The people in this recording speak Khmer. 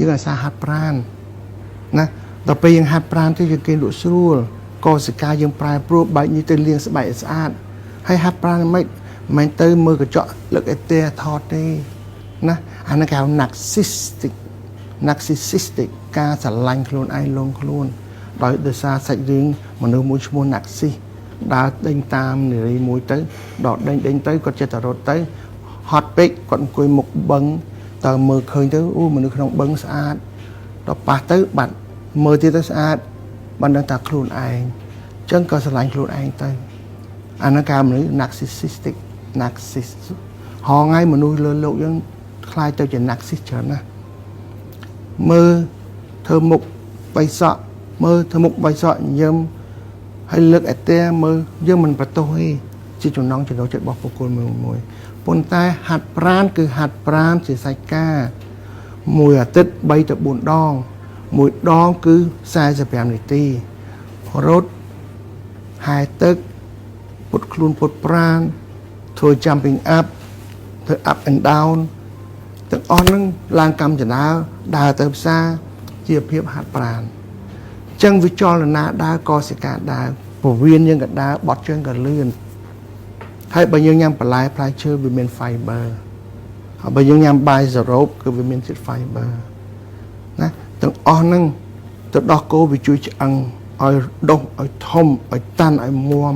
យើងអាសាហាត់ប្រាណណាដល់ពេលយើងហាត់ប្រាណទៅយើងគេលក់ស្រួលកោសិកាយើងប្រែប្រួលបែកនេះទៅលាងស្បែកស្អាតហើយហាត់ប្រាណមិនទៅមើលកញ្ចក់លើកអេទែថតទេណាអានោះគេហៅ narcissistic ការស្រឡាញ់ខ្លួនឯងលងខ្លួនដោយសារសាច់រឿងមនុស្សមួយឈ្មោះ narciss ដើរដេញតាមនារីមួយទៅដល់ដេញទៅគាត់ចិត្តតែរត់ទៅហត់ពេកគាត់អង្គុយមុខបឹងតើមើលឃើញទៅអូមនុស្សក្នុងបឹងស្អាតដល់ប៉ះទៅបាត់មើលទៀតទៅស្អាតបានដឹងថាខ្លួនឯងអញ្ចឹងក៏ស្រឡាញ់ខ្លួនឯងទៅអានោះគេមនុស្ស narciss ហងៃមនុស្សលើលោកយើងខ្លាយទៅជា narciss ច្រើនណាស់មើលធ្វើមុខបៃសក់មើលធ្វើមុខបៃសក់ញឹមហើយលើកអេទែមើលយើងមិនបន្ទោសទេជាចំណងចំណូលចិត្តរបស់បុគ្គលមួយប៉ុន្តែហាត់ប្រាណគឺហាត់ប្រាណជាសាច់ការមួយអាទិត្យ3ទៅ4ដងមួយដងគឺ45នាទីរត់ហែទឹកពុតខ្លួនពុតប្រាណធ្វើ jumping up ធ្វើ up and down ទាំងអស់ហ្នឹងឡើងកម្មចនាដើរទៅផ្សារជាភាពហាត់ប្រាណអញ្ចឹងវិចលនាដើរកសិកាដើរពវៀនយើងក៏ដើរបត់ជើងក៏លឿនហើយបើយើងញ៉ាំបន្លែផ្លែឈើវាមាន fiber ហើយបើយើងញ៉ាំបាយសរ៉ូបគឺវាមានជាតិ fiber ណាទាំងអស់ហ្នឹងទៅដោះគោវាជួយឆ្អឹងឲ្យដុះឲ្យធំឲ្យតាន់ឲ្យមាំ